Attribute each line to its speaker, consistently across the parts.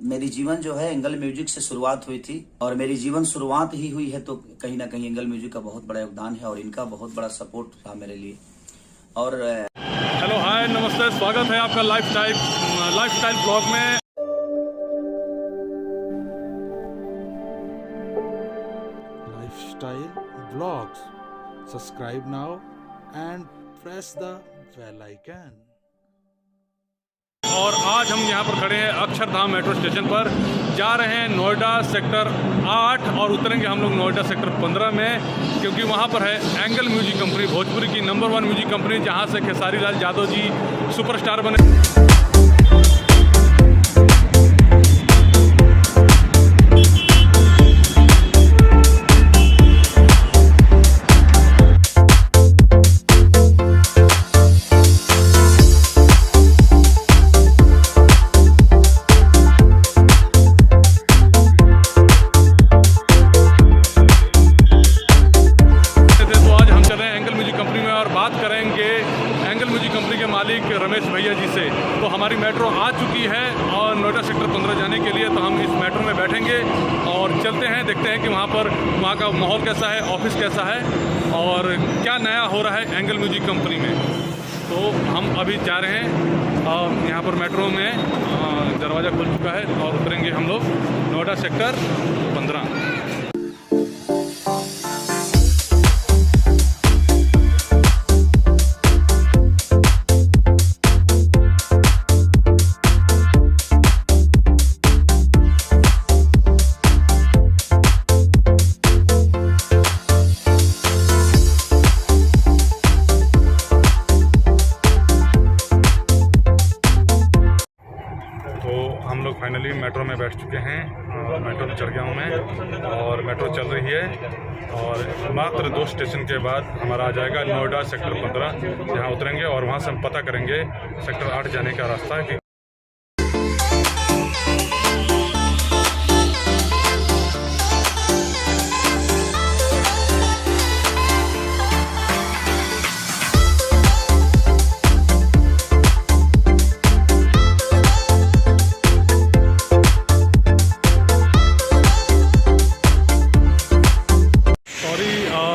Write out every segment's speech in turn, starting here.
Speaker 1: मेरी जीवन जो है एंगल म्यूजिक से शुरुआत हुई थी और मेरी जीवन शुरुआत ही हुई है, तो कहीं ना कहीं एंगल म्यूजिक का बहुत बड़ा योगदान है और इनका बहुत बड़ा सपोर्ट था मेरे लिए। और
Speaker 2: हेलो, हाय, नमस्ते, स्वागत है आपका लाइफस्टाइल ब्लॉग में।
Speaker 3: Lifestyle Vlogs. Subscribe now and press the bell icon.
Speaker 2: और आज हम यहाँ पर खड़े हैं अक्षरधाम मेट्रो स्टेशन पर, जा रहे हैं नोएडा सेक्टर 8 और उतरेंगे हम लोग नोएडा सेक्टर 15 में, क्योंकि वहाँ पर है एंगल म्यूजिक कंपनी, भोजपुरी की नंबर 1 म्यूजिक कंपनी, जहाँ से खेसारी लाल यादव जी सुपरस्टार बने। रमेश भैया जी से तो हमारी मेट्रो आ चुकी है और नोएडा सेक्टर 15 जाने के लिए, तो हम इस मेट्रो में बैठेंगे और चलते हैं, देखते हैं कि वहाँ का माहौल कैसा है, ऑफिस कैसा है और क्या नया हो रहा है एंगल म्यूजिक कंपनी में। तो हम अभी जा रहे हैं यहाँ पर मेट्रो में दरवाज़ा खुल चुका है और उतरेंगे हम लोग नोएडा सेक्टर 15। हम लोग फाइनली मेट्रो में बैठ चुके हैं, मेट्रो में चढ़ गया हूँ मैं और मेट्रो चल रही है और मात्र 2 स्टेशन के बाद हमारा आ जाएगा नोएडा सेक्टर 15, जहाँ उतरेंगे और वहाँ से हम पता करेंगे सेक्टर 8 जाने का रास्ता है कि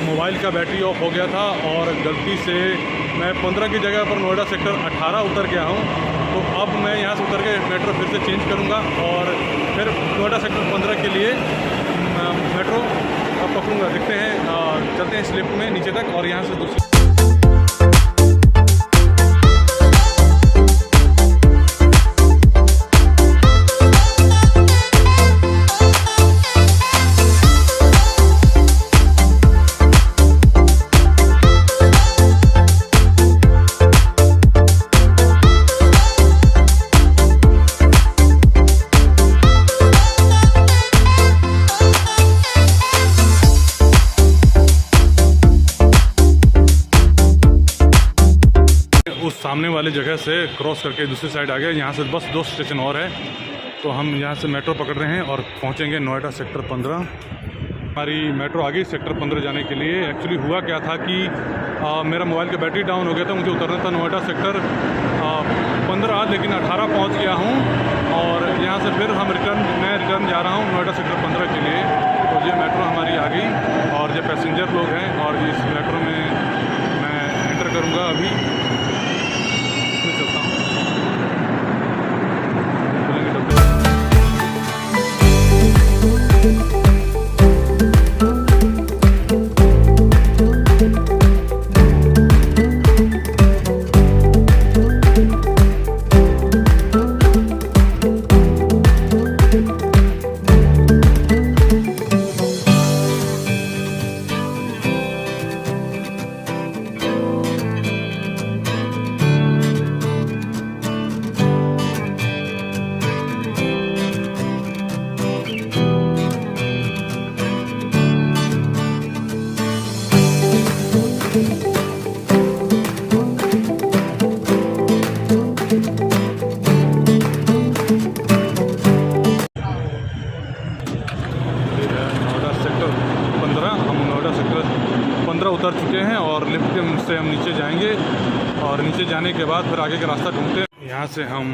Speaker 2: मोबाइल का बैटरी ऑफ हो गया था और गलती से मैं 15 की जगह पर नोएडा सेक्टर 18 उतर गया हूं। तो अब मैं यहां से उतर के मेट्रो फिर से चेंज करूंगा और फिर नोएडा सेक्टर 15 के लिए मेट्रो पकड़ूंगा। देखते हैं, चलते हैं इस लिफ्ट में नीचे तक और यहां से दूसरी उस सामने वाली जगह से क्रॉस करके दूसरी साइड आ गए। यहाँ से बस 2 स्टेशन और है, तो हम यहाँ से मेट्रो पकड़ रहे हैं और पहुँचेंगे नोएडा सेक्टर 15। हमारी मेट्रो आ गई सेक्टर 15 जाने के लिए। एक्चुअली हुआ क्या था कि मेरा मोबाइल का बैटरी डाउन हो गया था, मुझे उतरना था नोएडा सेक्टर 15, लेकिन 18 पहुँच गया हूँ और यहाँ से फिर मैं रिटर्न जा रहा हूँ नोएडा सेक्टर 15 के लिए। तो ये मेट्रो हमारी आ गई और ये पैसेंजर लोग हैं और इस मेट्रो में मैं एंटर करूँगा अभी। उतर चुके हैं और लिफ्ट से हम नीचे जाएंगे और नीचे जाने के बाद फिर आगे का रास्ता ढूंढते हैं। यहाँ से हम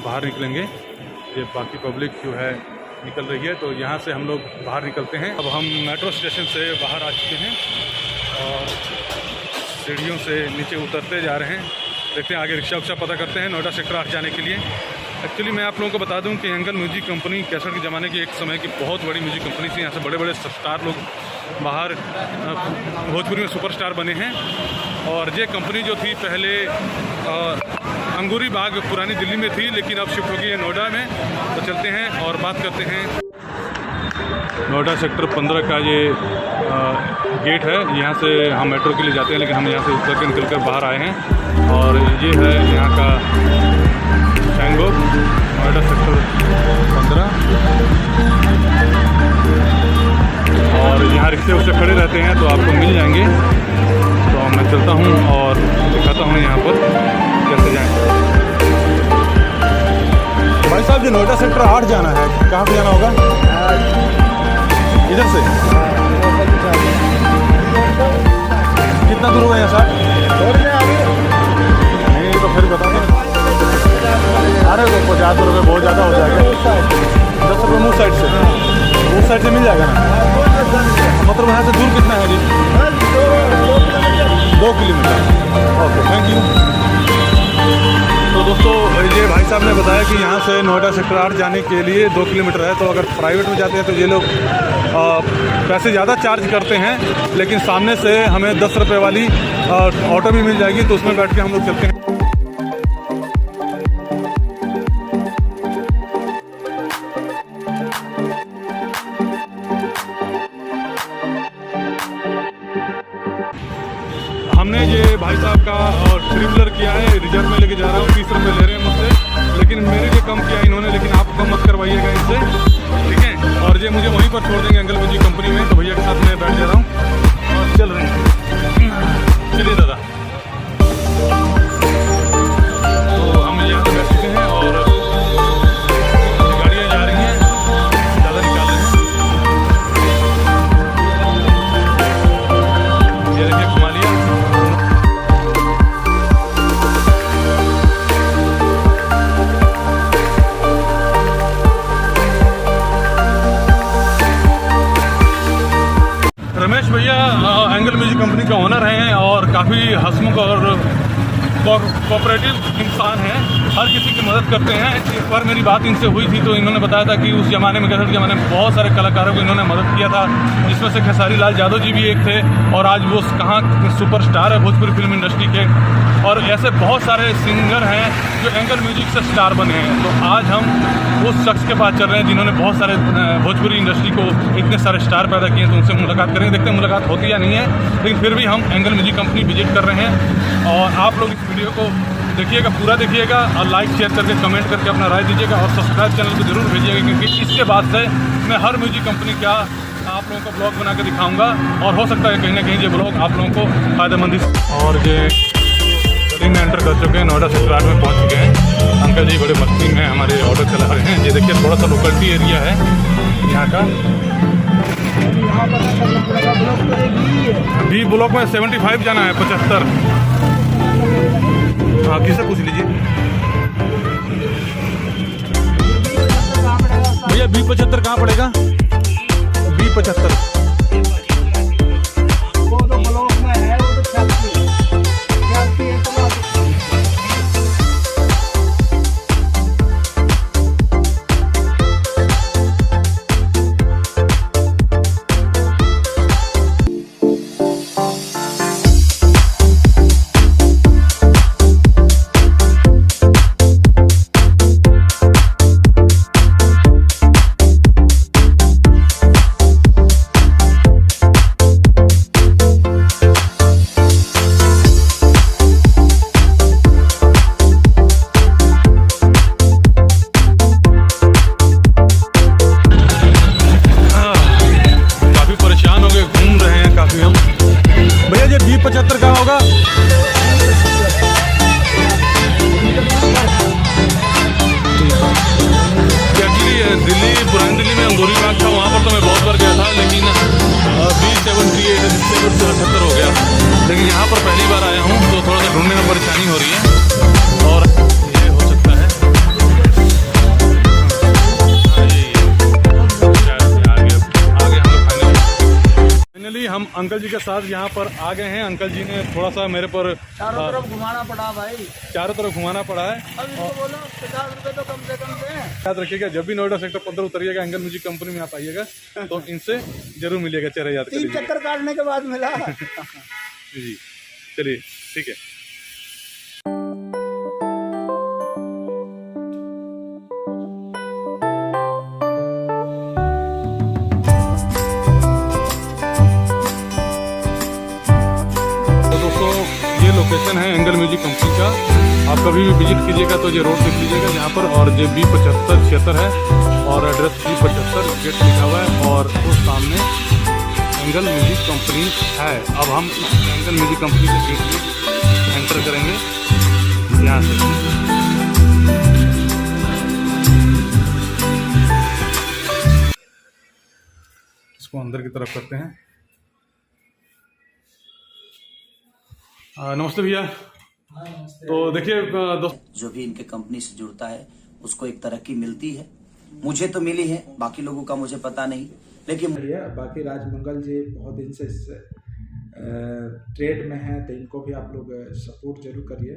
Speaker 2: बाहर निकलेंगे ये बाकी पब्लिक जो है निकल रही है। तो यहाँ से हम लोग बाहर निकलते हैं। अब हम मेट्रो स्टेशन से बाहर आ चुके हैं और सीढ़ियों से नीचे उतरते जा रहे हैं। देखते हैं आगे रिक्शा उक्शा पता करते हैं नोएडा सेक्टर 8 जाने के लिए। एक्चुअली मैं आप लोगों को बता दूं कि एंगल म्यूजिक कंपनी 61 के ज़माने की एक समय की बहुत बड़ी म्यूजिक कंपनी थी। यहाँ से बड़े बड़े स्टार लोग बाहर भोजपुरी में सुपरस्टार बने हैं। और ये कंपनी जो थी पहले अंगूरी बाग पुरानी दिल्ली में थी, लेकिन अब शिफ्ट हो गई है नोएडा में। तो चलते हैं और बात करते हैं। नोएडा सेक्टर 15 का ये गेट है। यहाँ से हम मेट्रो के लिए जाते हैं, लेकिन हम यहाँ से उतर के निकल कर बाहर आए हैं। और ये है यहाँ का टैंगो नोएडा सेक्टर 15। और यहाँ रिक्शे उक्से खड़े रहते हैं तो आपको मिल जाएंगे। तो मैं चलता हूँ और दिखाता हूँ यहाँ पर कैसे जाएँ।
Speaker 4: भाई साहब जो नोएडा सेक्टर 8 जाना है, कहाँ पे जाना होगा? इधर से कितना दूर होगा यहाँ सर? नहीं तो फिर बता दो। अरे वो 50 रुपये बहुत ज़्यादा हो जाएगा। 10 रुपये मुँह साइड से, उस साइड से मिल जाएगा ना? मतलब यहाँ से दूर कितना है जी? 2 किलोमीटर। Okay, thank you. तो दोस्तों ये भाई साहब ने बताया कि यहाँ से नोएडा सेक्टर 8 जाने के लिए 2 किलोमीटर है। तो अगर प्राइवेट में जाते हैं तो ये लोग पैसे ज़्यादा चार्ज करते हैं, लेकिन सामने से हमें 10 रुपये वाली ऑटो भी मिल जाएगी। तो उसमें बैठ के हम लोग चलते हैं। हमने ये भाई साहब का और ट्रिपलर किया है, रिजर्व में लेके जा रहा हूँ। 30 रुपये ले रहे हैं मुझसे, लेकिन मेरे लिए कम किया इन्होंने, लेकिन आप कम मत करवाइएगा इनसे, ठीक है। और ये मुझे वहीं पर छोड़ देंगे एंगल म्यूजिक कंपनी में। तो भैया के साथ मैं बैठ जा रहा हूँ और चल रहे हैं। चलिए दादा। तो हम यहाँ पर बैठ चुके हैं और गाड़ियाँ जा रही हैं, ज़्यादा निकाल रहे हैं। ये देखिए घुमा लिया। रमेश भैया एंगल म्यूजिक कंपनी का ओनर हैं और काफ़ी हंसमुख और कोऑपरेटिव इंसान हैं, हर किसी की मदद करते हैं। एक बार मेरी बात इनसे हुई थी तो इन्होंने बताया था कि उस ज़माने में, 61 ज़माने में बहुत सारे कलाकारों को इन्होंने मदद किया था, जिसमें से खेसारी लाल यादव जी भी एक थे। और आज वो कहाँ सुपरस्टार है भोजपुरी फिल्म इंडस्ट्री के। और ऐसे बहुत सारे सिंगर हैं जो एंगल म्यूजिक से स्टार बने हैं। तो आज हम उस शख्स के पास चल रहे हैं जिन्होंने बहुत सारे भोजपुरी इंडस्ट्री को इतने सारे स्टार पैदा किए हैं। तो उनसे मुलाकात करेंगे, देखते हैं मुलाकात होती या नहीं है, लेकिन फिर भी हम एंगल म्यूजिक कंपनी विजिट कर रहे हैं। और आप लोग इस वीडियो को देखिएगा, पूरा देखिएगा और लाइक शेयर करके कमेंट करके अपना राय दीजिएगा और सब्सक्राइब चैनल को जरूर भेजिएगा, क्योंकि इसके बाद से मैं हर म्यूजिक कंपनी का आप लोगों का ब्लॉग बना के दिखाऊंगा। और हो सकता है कहीं ना कहीं ये ब्लॉग आप लोगों को फ़ायदेमंद। और ये गली में एंटर कर चुके हैं, नोएडा सेक्टर 8 में पहुँच चुके हैं। अंकल जी बड़े मस्ती में हमारे ऑर्डर चला रहे हैं। ये देखिए थोड़ा सा लोकलिटी एरिया है यहाँ का। बी ब्लॉक में 75 जाना है, 75। हाँ, किससे पूछ लीजिए भैया। B75 कहाँ पड़ेगा? B75
Speaker 2: हम अंकल जी के साथ यहाँ पर आ गए हैं। अंकल जी ने थोड़ा सा मेरे पर
Speaker 1: चारों तरफ घुमाना पड़ा भाई,
Speaker 2: चारों तरफ घुमाना पड़ा है।
Speaker 1: अब इनको बोलो 50 रुपए तो कम से कम दें।
Speaker 2: याद रखिएगा, जब भी नोएडा सेक्टर 15 उतरिएगा, एंगल म्यूजिक कंपनी में आप आइएगा तो इनसे जरूर मिलिएगा। चेहरा याद
Speaker 1: 3
Speaker 2: करिएगा
Speaker 1: चक्कर काटने के बाद मिला।
Speaker 2: जी। चलिए ठीक है। ये लोकेशन है एंगल म्यूजिक कंपनी का। आप कभी भी विजिट कीजिएगा तो ये रोड देख लीजिएगा यहाँ पर, और ये B75 है और एड्रेस B75 गेट लिखा हुआ है, और उस सामने एंगल म्यूजिक कंपनी है। अब हम इस एंगल म्यूजिक कंपनी के गेट में एंटर करेंगे यहाँ से। इसको अंदर की तरफ करते हैं। नमस्ते भैया। तो देखिए दोस्त,
Speaker 1: जो भी इनके कंपनी से जुड़ता है उसको एक तरक्की मिलती है। मुझे तो मिली है, बाकी लोगों का मुझे पता नहीं, लेकिन
Speaker 3: बाकी राजमंगल जी बहुत दिन से ट्रेड में हैं, तो इनको भी आप लोग सपोर्ट जरूर करिए।